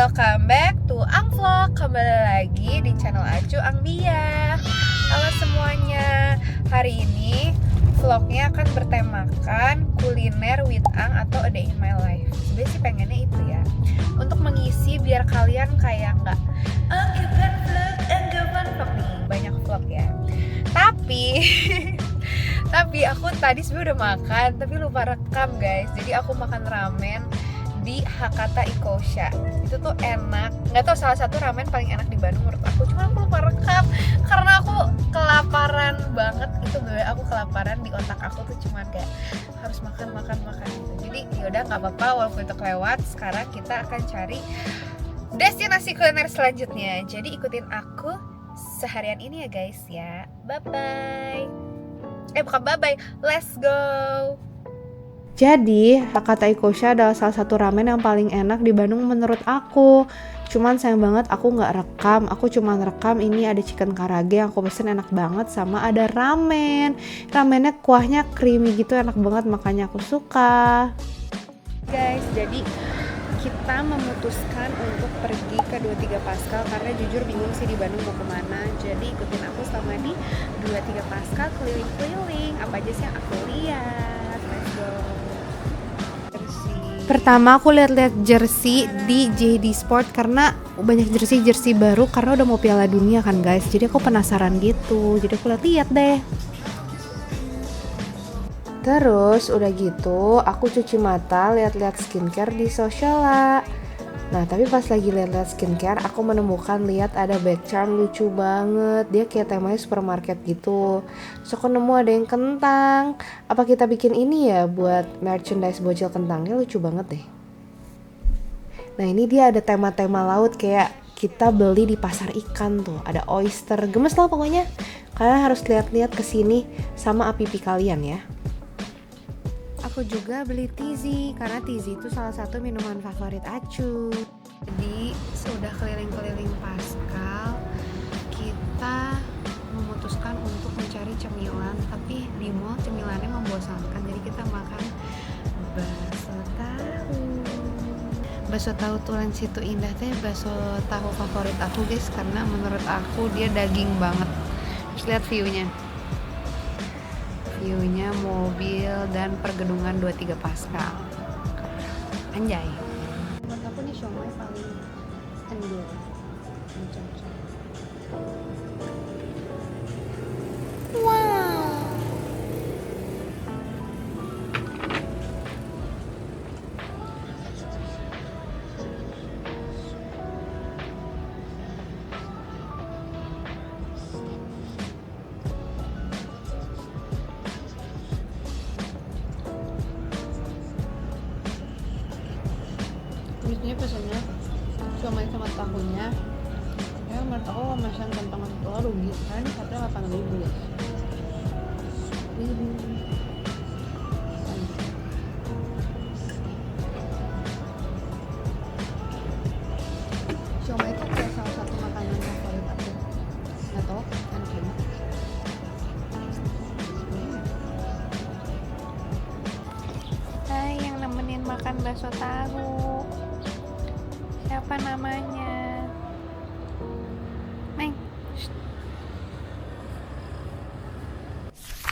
welcome back to Angvlog. Kembali lagi di channel Acu Angdia. Halo semuanya. Hari ini vlognya akan bertemakan kuliner with Ang atau A Day in My Life. Sebenarnya sih pengennya itu ya, untuk mengisi biar kalian kayak nggak gaban vlog, gaban vlog nih, banyak vlog ya. Tapi aku tadi sebenarnya udah makan, tapi lupa rekam guys. Jadi aku makan ramen di Hakata Ikosha. Itu tuh enak. Nggak tahu, salah satu ramen paling enak di Bandung menurut aku. Cuma aku lupa rekam karena aku kelaparan banget. Itu bener, aku kelaparan, di otak aku tuh cuma kayak harus makan gitu. Jadi yaudah nggak apa-apa walaupun itu kelewat. Sekarang kita akan cari destinasi kuliner selanjutnya. Jadi ikutin aku seharian ini ya guys ya. Bye bye. Bukan bye bye. Let's go. Jadi, Hakata Ikosha adalah salah satu ramen yang paling enak di Bandung menurut aku. Cuman sayang banget aku nggak rekam. Aku cuma rekam ini ada chicken karage yang aku pesen enak banget, sama ada ramen. Ramennya kuahnya creamy gitu, enak banget, makanya aku suka. Guys, jadi kita memutuskan untuk pergi ke 23 Pascal karena jujur bingung sih di Bandung mau kemana. Jadi ikutin aku selama di 23 Pascal keliling-keliling. Apa aja sih yang aku lihat? Let's go. Pertama aku lihat-lihat jersey di JD Sport karena banyak jersey baru karena udah mau Piala Dunia kan guys. Jadi aku penasaran gitu. Jadi aku lihat-lihat deh. Terus udah gitu aku cuci mata, lihat-lihat skincare di Sociala. Nah tapi pas lagi lihat-lihat skincare aku lihat ada bag charm lucu banget. Dia kayak temanya supermarket gitu. So aku nemu ada yang kentang. Apa kita bikin ini ya buat merchandise bocil kentangnya, lucu banget deh. Nah ini dia ada tema-tema laut kayak kita beli di pasar ikan tuh. Ada oyster, gemes lah pokoknya. Kalian harus lihat-lihat kesini sama apipi kalian ya. Aku juga beli Tizi karena Tizi itu salah satu minuman favorit Acu. Jadi sudah keliling-keliling Pascal, kita memutuskan untuk mencari cemilan, tapi di mall cemilannya membosankan. Jadi kita makan bakso tahu. Bakso tahu Tulen Situ Indah teh bakso tahu favorit aku guys, karena menurut aku dia daging banget. Terus lihat viewnya mobil dan pergedungan 23 Pascal. Anjay. Menurut aku nih siomay paling endul. Wow. Biasanya pesannya siomay sama tahunya. Ya menurut aku pesan kentang itu rugi kan, tapi 8.000 guys. Siomay itu kayak salah satu makanan favorit aku. Nggak tau, enak banget. Hai yang nemenin makan bakso tahu, siapa namanya? Neng.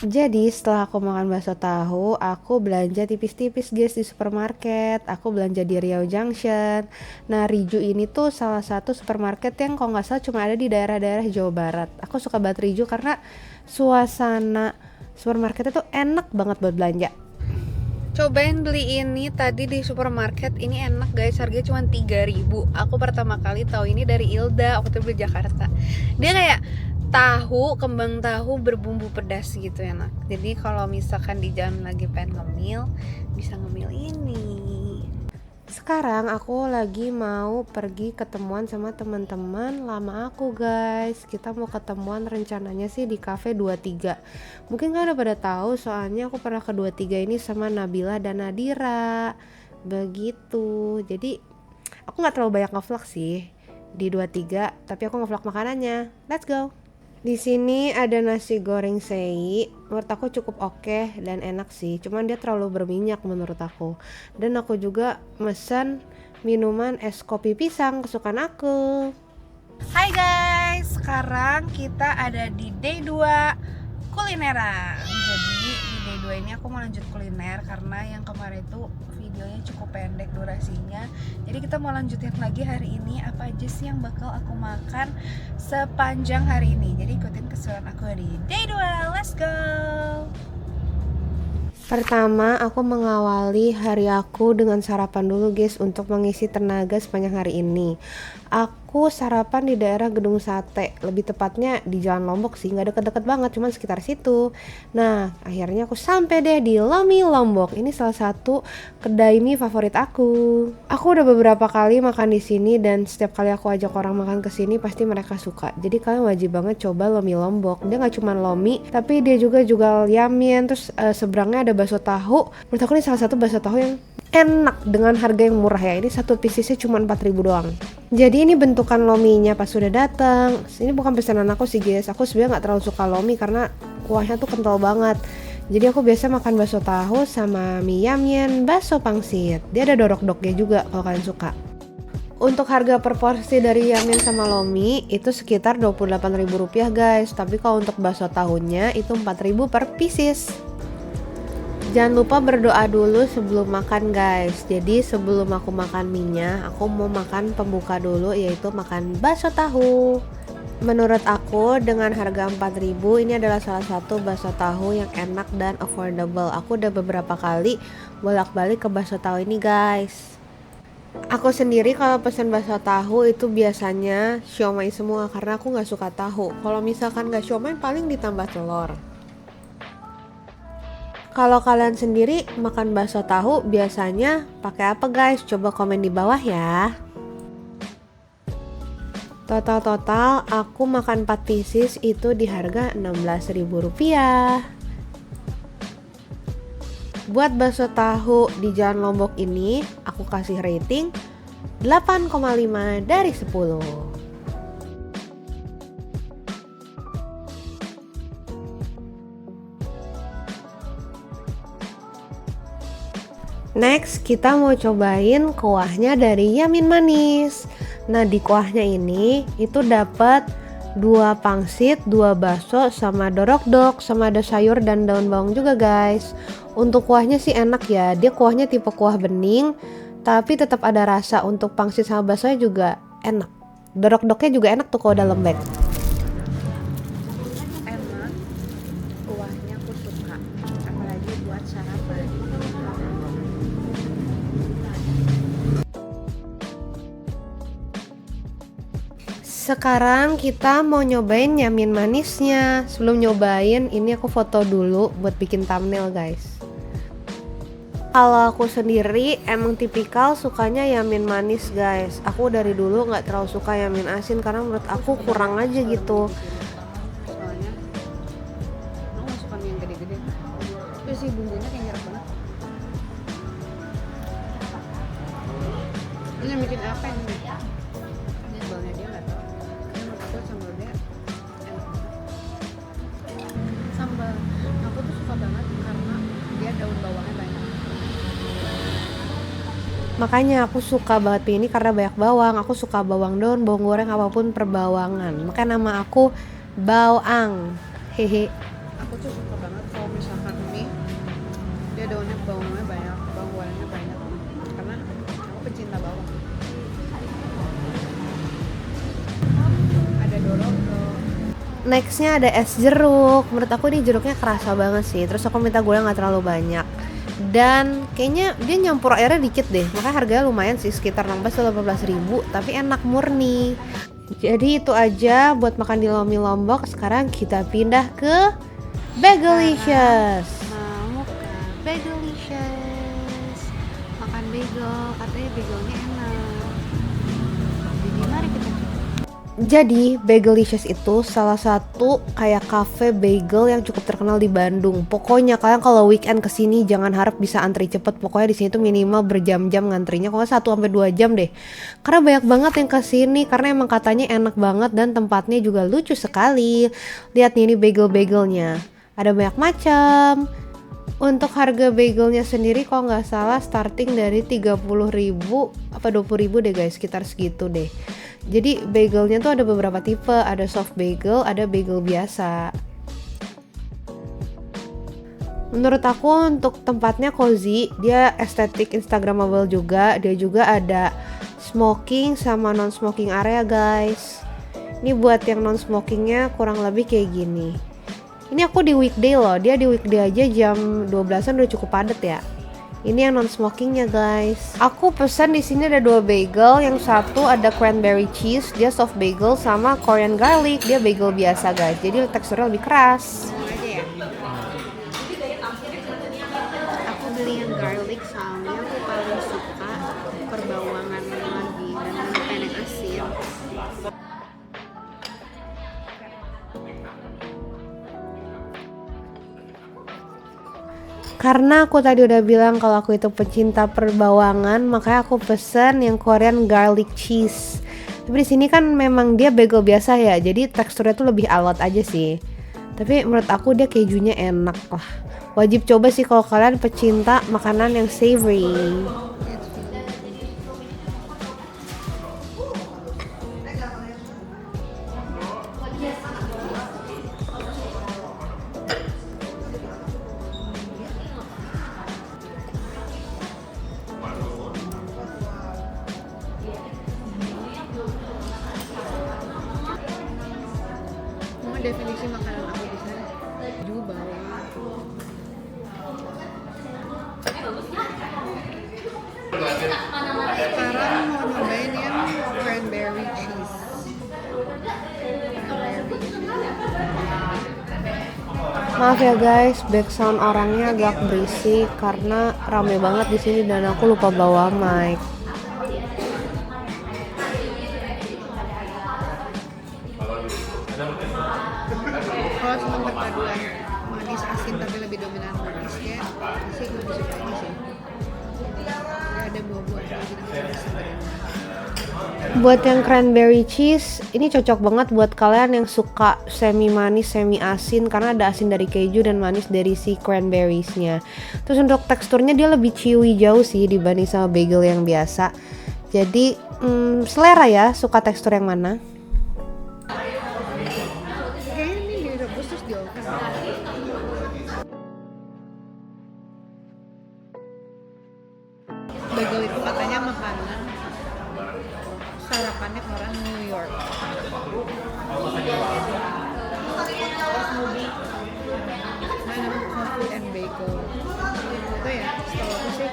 Jadi setelah aku makan bakso tahu, aku belanja tipis-tipis guys di supermarket. Aku belanja di Riau Junction. Nah Riju ini tuh salah satu supermarket yang kalau nggak salah cuma ada di daerah-daerah Jawa Barat. Aku suka banget Riju karena suasana supermarketnya tuh enak banget buat belanja. Cobain beli ini tadi di supermarket. Ini enak guys, harganya cuma 3.000. Aku pertama kali tahu ini dari Ilda waktu beli Jakarta. Dia kayak tahu, kembang tahu berbumbu pedas gitu, enak. Jadi kalau misalkan di jalan lagi pengen ngemil, bisa ngemil ini. Sekarang aku lagi mau pergi ketemuan sama teman-teman lama aku guys. Kita mau ketemuan rencananya sih di Cafe 23. Mungkin kalian udah pada tahu soalnya aku pernah ke 23 ini sama Nabila dan Nadira. Begitu. Jadi aku gak terlalu banyak ngevlog sih di 23, tapi aku ngevlog makanannya. Let's go. Di sini ada nasi goreng sei, menurut aku cukup oke dan enak sih. Cuman dia terlalu berminyak menurut aku. Dan aku juga mesen minuman es kopi pisang kesukaan aku. Hai guys, sekarang kita ada di day 2 kulineran. Jadi di day 2 ini aku mau lanjut kuliner karena yang kemarin itu videonya cukup pendek durasinya. Jadi kita mau lanjutin lagi hari ini apa aja sih yang bakal aku makan sepanjang hari ini. Jadi ikutin keseruan aku di day 2, let's go! Pertama, aku mengawali hari aku dengan sarapan dulu guys untuk mengisi tenaga sepanjang hari ini. Aku sarapan di daerah Gedung Sate, lebih tepatnya di Jalan Lombok sih, nggak deket-deket banget, cuman sekitar situ. Nah, akhirnya aku sampai deh di Lomi Lombok. Ini salah satu kedai mie favorit aku. Aku udah beberapa kali makan di sini dan setiap kali aku ajak orang makan ke sini pasti mereka suka. Jadi kalian wajib banget coba Lomi Lombok. Dia nggak cuma lomi, tapi dia juga jual yamien. Terus seberangnya ada bakso tahu. Menurut aku ini salah satu bakso tahu yang enak dengan harga yang murah ya. Ini satu piecesnya cuma 4.000 doang. Jadi ini bentukan lominya pas sudah datang. Ini bukan pesanan aku sih guys. Aku sebenarnya nggak terlalu suka lomi karena kuahnya tuh kental banget. Jadi aku biasa makan bakso tahu sama mie yamien, bakso pangsit. Dia ada dorok-doknya juga kalau kalian suka. Untuk harga per porsi dari yamien sama lomi itu sekitar Rp28.000 guys. Tapi kalau untuk bakso tahunya itu 4.000 per pieces. Jangan lupa berdoa dulu sebelum makan guys. Jadi sebelum aku makan mie-nya, aku mau makan pembuka dulu, yaitu makan bakso tahu. Menurut aku dengan harga 4.000 ini adalah salah satu bakso tahu yang enak dan affordable. Aku udah beberapa kali bolak-balik ke bakso tahu ini guys. Aku sendiri kalau pesen bakso tahu itu biasanya siomay semua karena aku nggak suka tahu. Kalau misalkan nggak siomay paling ditambah telur. Kalau kalian sendiri makan bakso tahu biasanya pakai apa guys? Coba komen di bawah ya. Total aku makan 4 pieces itu di harga Rp16.000. Buat bakso tahu di Jalan Lombok ini aku kasih rating 8,5 dari 10. Next, kita mau cobain kuahnya dari Yamin Manis. Nah, di kuahnya ini itu dapat 2 pangsit, 2 bakso, sama dorok-dok, sama ada sayur dan daun bawang juga guys. Untuk kuahnya sih enak ya. Dia kuahnya tipe kuah bening, tapi tetap ada rasa. Untuk pangsit sama baksonya juga enak. Dorok-doknya juga enak tuh kalau udah lembek. Enak. Kuahnya aku suka. Apalagi buat sarapan. Sekarang kita mau nyobain yamin manisnya. Sebelum nyobain, ini aku foto dulu buat bikin thumbnail guys. Kalau aku sendiri emang tipikal sukanya yamin manis guys. Aku dari dulu nggak terlalu suka yamin asin karena menurut aku kurang aja gitu. Soalnya aku nggak suka mie yang gede-gede. Terus sih bumbunya kayak nyerap banget. Ini yang bikin apa ini? Sambalnya dia nggak tahu. Sambal dia enak banget. Sambal aku tuh suka banget karena dia daun bawangnya banyak. Makanya aku suka banget mie ini karena banyak bawang. Aku suka bawang daun, bawang goreng, apapun perbawangan. Makanya nama aku Bawang. Hehe. Aku tuh suka banget kalau misalkan mie dia daunnya bawangnya banyak, bawang gorengnya banyak. Karena aku pecinta bawang. Nextnya ada es jeruk. Menurut aku ini jeruknya kerasa banget sih. Terus aku minta gula nggak terlalu banyak. Dan kayaknya dia nyampur airnya dikit deh. Makanya harganya lumayan sih, sekitar 16-18 ribu. Tapi enak murni. Jadi itu aja buat makan di Lomi Lombok. Sekarang kita pindah ke Bagelicious. Mau ke Bagelicious. Makan bagel. Katanya bagelnya enak. Jadi mari kita coba. Jadi Bagelicious itu salah satu kayak cafe bagel yang cukup terkenal di Bandung. Pokoknya kalian kalau weekend kesini jangan harap bisa antri cepet. Pokoknya di sini tuh minimal berjam-jam ngantrinya. Kalau 1-2 jam deh. Karena banyak banget yang kesini. Karena emang katanya enak banget dan tempatnya juga lucu sekali. Lihat nih ini bagel-bagelnya. Ada banyak macam. Untuk harga bagelnya sendiri kalau nggak salah starting dari 30.000 apa 20.000 deh guys, sekitar segitu deh. Jadi bagelnya tuh ada beberapa tipe, ada soft bagel, ada bagel biasa. Menurut aku untuk tempatnya cozy, dia estetik instagramable juga. Dia juga ada smoking sama non smoking area guys. Ini buat yang non smokingnya kurang lebih kayak gini. Ini aku di weekday loh, dia di weekday aja jam 12-an udah cukup padet ya. Ini yang non smokingnya guys. Aku pesan di sini ada 2 bagel, yang satu ada cranberry cheese, dia soft bagel, sama Korean garlic, dia bagel biasa guys. Jadi teksturnya lebih keras. Aku beli yang garlic soalnya aku paling suka perbawangan lagi dan pendek asin. Karena aku tadi udah bilang kalau aku itu pecinta perbawangan, makanya aku pesen yang Korean garlic cheese. Tapi di sini kan memang dia bagel biasa ya, jadi teksturnya tuh lebih alot aja sih. Tapi menurut aku dia kejunya enak lah. Wajib coba sih kalau kalian pecinta makanan yang savory. Definisi makanan aku di sana juga bawang. Sekarang mau nyobain yang cranberry cheese. Maaf ya guys, background orangnya agak berisik karena rame banget di sini dan aku lupa bawa mic. Kalau cuma perpaduan manis asin tapi lebih dominan manisnya, sih lebih suka ini sih. Ada buah-buah lagi sebenarnya. Buat yang cranberry cheese, ini cocok banget buat kalian yang suka semi manis, semi asin karena ada asin dari keju dan manis dari si cranberriesnya. Terus untuk teksturnya dia lebih chewy jauh sih dibanding sama bagel yang biasa. Jadi selera ya, suka tekstur yang mana? Bagel itu katanya makanan sarapannya orang New York. Mana coffee and bagel. Itu ya, setahu aku sih.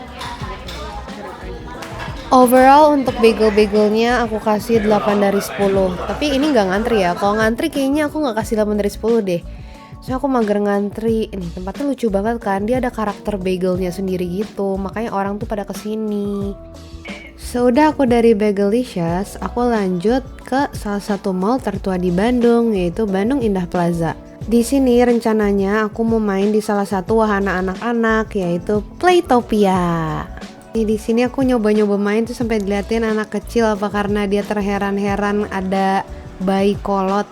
Overall untuk bagel-bagelnya aku kasih 8 dari 10. Tapi ini nggak ngantri ya. Kalau ngantri kayaknya aku nggak kasih 8 dari 10 deh. Soalnya aku mager ngantri. Ini tempatnya lucu banget kan. Dia ada karakter bagelnya sendiri gitu. Makanya orang tuh pada kesini. Sudah aku dari Bagelicious, aku lanjut ke salah satu mall tertua di Bandung, yaitu Bandung Indah Plaza. Di sini rencananya aku mau main di salah satu wahana anak-anak, yaitu Playtopia. Di sini aku nyoba-nyoba main tuh sampai diliatin anak kecil apa karena dia terheran-heran ada bayi kolot.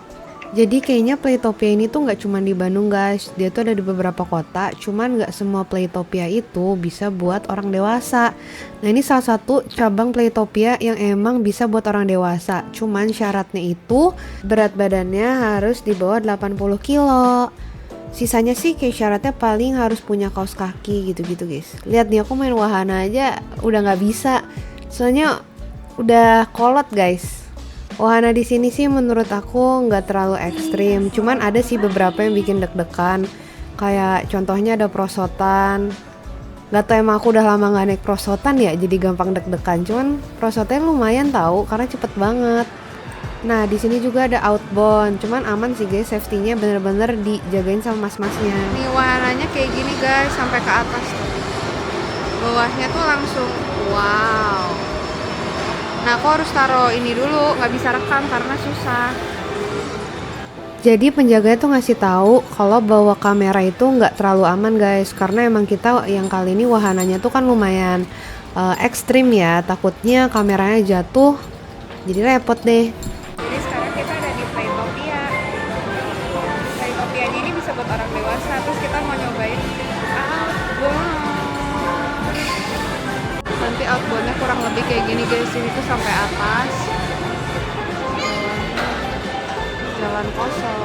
Jadi kayaknya Playtopia ini tuh nggak cuma di Bandung guys, dia tuh ada di beberapa kota. Cuman nggak semua Playtopia itu bisa buat orang dewasa. Nah ini salah satu cabang Playtopia yang emang bisa buat orang dewasa. Cuman syaratnya itu berat badannya harus di bawah 80 kilo. Sisanya sih kayak syaratnya paling harus punya kaos kaki gitu-gitu guys. Lihat nih aku main wahana aja udah nggak bisa, soalnya udah kolot guys. Wahana di sini sih menurut aku nggak terlalu ekstrim, cuman ada sih beberapa yang bikin deg-degan. Kayak contohnya ada prosotan. Gak tau emang aku udah lama nggak naik prosotan ya, jadi gampang deg-degan. Cuman prosotannya lumayan tahu karena cepet banget. Nah di sini juga ada outbound, cuman aman sih guys, safety-nya bener-bener dijagain sama mas-masnya. Nih wahananya kayak gini guys, sampai ke atas tuh. Bawahnya tuh langsung wow. Nah aku harus taruh ini dulu, nggak bisa rekam karena susah. Jadi penjaganya tuh ngasih tahu kalau bawa kamera itu nggak terlalu aman guys, karena emang kita yang kali ini wahananya tuh kan lumayan ekstrim ya, takutnya kameranya jatuh, jadi repot deh. Jadi sekarang kita ada di Playtopia. Playtopia ini bisa buat orang dewasa, terus kita mau nyobain kayak gini guys, ini tuh sampai atas. Jalan kosong.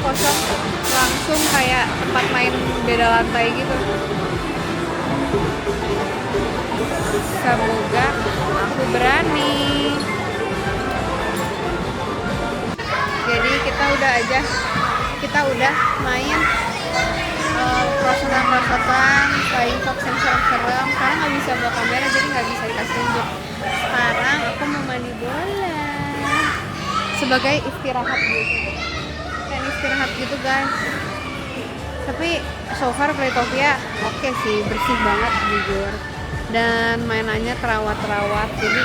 Kosong, langsung kayak tempat main beda lantai gitu. Semoga aku berani. Jadi kita udah main prosotan, flying fox yang serem-serem. Sekarang nggak bisa bawa kamera, jadi nggak bisa dikasih tunjuk. Sekarang aku mau mandi bola sebagai istirahat gitu guys. Tapi so far Playtopia oke sih, bersih banget jujur, dan mainannya terawat, jadi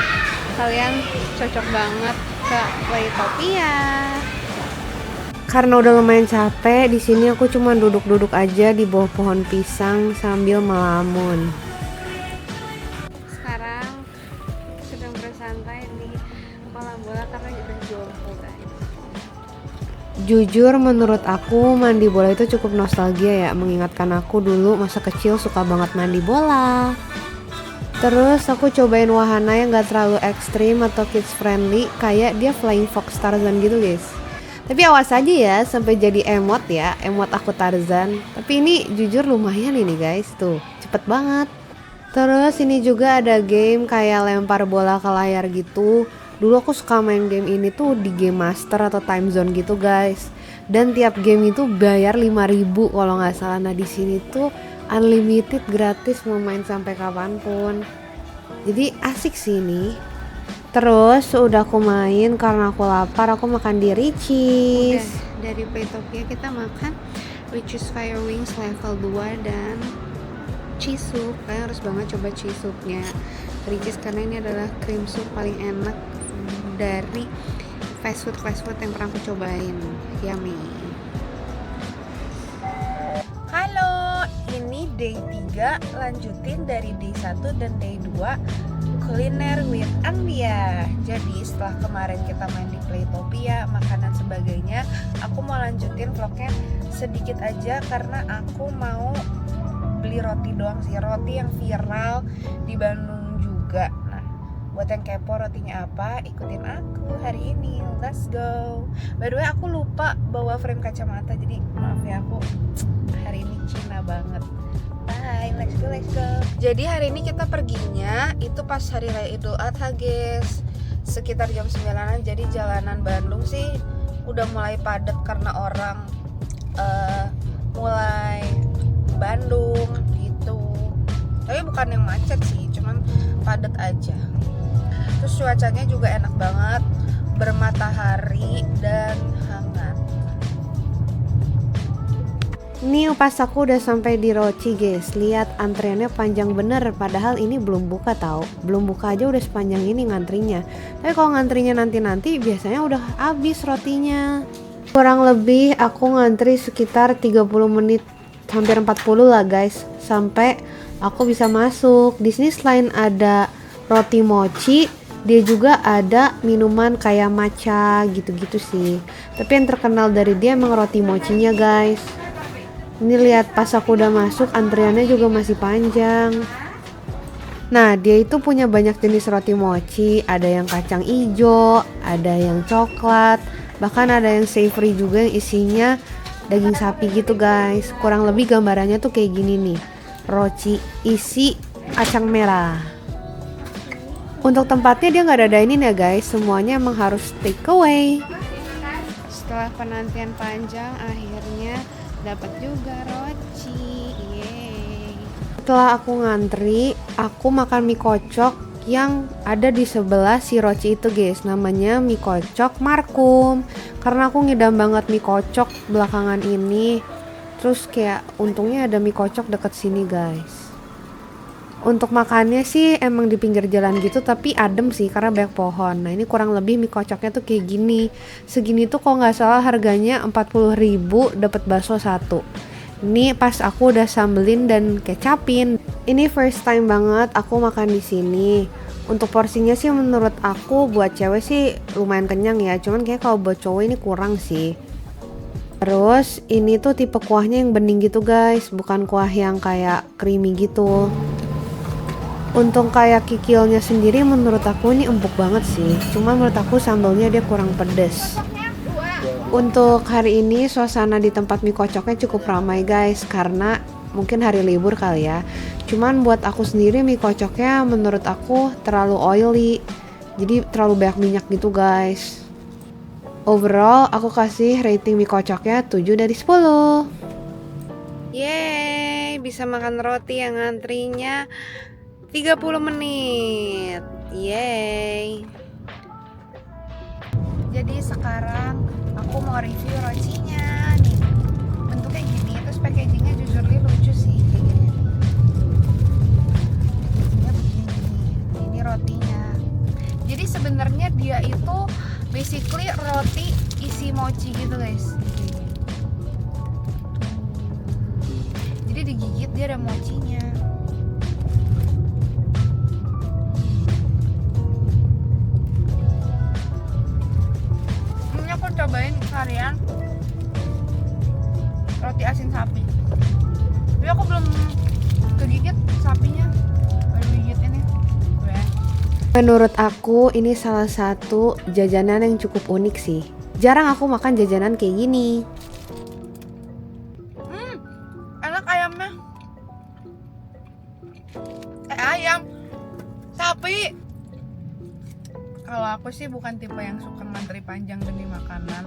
kalian cocok banget ke Playtopia. Karena udah lumayan capek, di sini aku cuma duduk-duduk aja di bawah pohon pisang sambil melamun. Sekarang sedang bersantai di kolam bola karena udah jompo guys. Jujur menurut aku mandi bola itu cukup nostalgia ya, mengingatkan aku dulu masa kecil suka banget mandi bola. Terus aku cobain wahana yang gak terlalu ekstrim atau kids friendly, kayak dia flying fox Tarzan gitu guys. Tapi awas aja ya sampai jadi emot ya, emot aku Tarzan. Tapi ini jujur lumayan ini guys, tuh cepet banget. Terus ini juga ada game kayak lempar bola ke layar gitu. Dulu aku suka main game ini tuh di Game Master atau Time Zone gitu guys. Dan tiap game itu bayar 5.000 kalau nggak salah. Nah di sini tuh unlimited, gratis, mau main sampai kapanpun. Jadi asik sih ini. Terus udah aku main, karena aku lapar aku makan di Richeese. Udah, dari Playtopia kita makan Richeese Fire Wings level 2 dan cheese soup. Kalian harus banget coba cheese soupnya Richeese karena ini adalah cream soup paling enak dari fast food yang pernah aku cobain. Yummy. Halo, ini day 3 lanjutin dari day 1 dan day 2 kuliner with Angdia. Jadi setelah kemarin kita main di Playtopia, makanan sebagainya, aku mau lanjutin vlognya sedikit aja karena aku mau beli roti doang sih, roti yang viral di Bandung juga. Nah, buat yang kepo rotinya apa, ikutin aku hari ini. Let's go. By the way, aku lupa bawa frame kacamata, jadi maaf ya, aku hari ini Cina banget. Bye, let's go. Jadi hari ini kita perginya itu pas hari raya Idul Adha guys, sekitar jam 9-an. Jadi jalanan Bandung sih udah mulai padat karena orang mulai Bandung gitu. Tapi bukan yang macet sih, cuman padat aja. Terus cuacanya juga enak banget, bermatahari dan hangat. Nih pas aku udah sampai di Roci guys, lihat antriannya panjang bener, padahal ini belum buka tau. Belum buka aja udah sepanjang ini ngantrinya. Tapi kalau ngantrinya nanti biasanya udah habis rotinya. Kurang lebih aku ngantri sekitar 30 menit, hampir 40 lah guys, sampai aku bisa masuk. Di sini selain ada roti mochi, dia juga ada minuman kayak matcha gitu-gitu sih. Tapi yang terkenal dari dia emang roti mochinya guys. Ini lihat pas aku udah masuk antriannya juga masih panjang. Nah dia itu punya banyak jenis roti mochi, ada yang kacang ijo, ada yang coklat, bahkan ada yang savory juga yang isinya daging sapi gitu guys. Kurang lebih gambarannya tuh kayak gini nih, roti isi kacang merah. Untuk tempatnya dia nggak ada dine-in ya guys, semuanya emang harus take away. Setelah penantian panjang akhirnya dapat juga roti. Yeay. Setelah aku ngantri, aku makan mie kocok yang ada di sebelah si Roci itu guys, namanya mie kocok Markum. Karena aku ngidam banget mie kocok belakangan ini, terus kayak untungnya ada mie kocok deket sini guys. Untuk makannya sih emang di pinggir jalan gitu, tapi adem sih karena banyak pohon. Nah ini kurang lebih mie kocoknya tuh kayak gini. Segini tuh kalau nggak salah harganya 40.000 dapat bakso satu. Ini pas aku udah sambelin dan kecapin. Ini first time banget aku makan di sini. Untuk porsinya sih menurut aku buat cewek sih lumayan kenyang ya. Cuman kayak kalau buat cowok ini kurang sih. Terus ini tuh tipe kuahnya yang bening gitu guys, bukan kuah yang kayak creamy gitu. Untuk kayak kikilnya sendiri menurut aku ini empuk banget sih. Cuma menurut aku sambalnya dia kurang pedes. Untuk hari ini suasana di tempat mie kocoknya cukup ramai guys, karena mungkin hari libur kali ya. Cuman buat aku sendiri mie kocoknya menurut aku terlalu oily. Jadi terlalu banyak minyak gitu guys. Overall aku kasih rating mie kocoknya 7 dari 10. Yeay, bisa makan roti yang antrinya 30 menit. Yeay. Jadi sekarang aku mau review rotinya nih. Bentuknya gini, terus packagingnya jujur lucu sih kayak gini. Packagingnya begini. Ini rotinya. Jadi sebenarnya dia itu basically roti isi mochi gitu guys. Jadi digigit dia ada mochinya. Ini aku cobain harian roti asin sapi. Tapi aku belum kegigit sapinya. Baru gigit ini. Menurut aku ini salah satu jajanan yang cukup unik sih. Jarang aku makan jajanan kayak gini. Enak ayamnya. Ayam. Sapi. Kalau aku sih bukan tipe yang suka ngantri panjang demi makanan.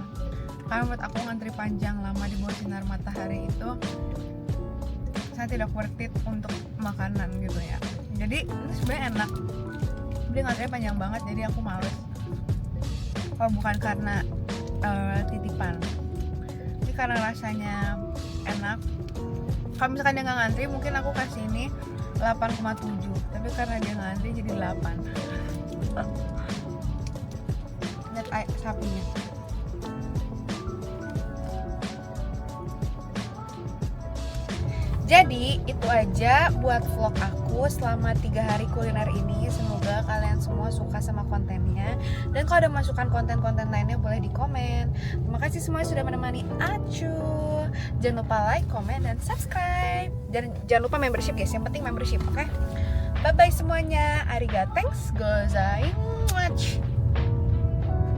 Karena buat aku ngantri panjang lama di bawah sinar matahari itu saya tidak worth it untuk makanan gitu ya. Jadi ini sebenarnya enak. Dia ngantrinya panjang banget jadi aku males. Kalau bukan karena titipan, tapi karena rasanya enak. Kalau misalkan dia nggak ngantri mungkin aku kasih ini 8,7, tapi karena dia ngantri jadi 8. Lihat sapinya. Jadi itu aja buat vlog aku selama 3 hari kuliner ini. Semoga kalian semua suka sama kontennya. Dan kalau ada masukan konten-konten lainnya boleh di komen. Terima kasih semuanya sudah menemani Acu. Jangan lupa like, komen, dan subscribe. Dan jangan lupa membership guys, yang penting membership, oke? Bye bye semuanya. Arigatou, thanks, gozaimasu.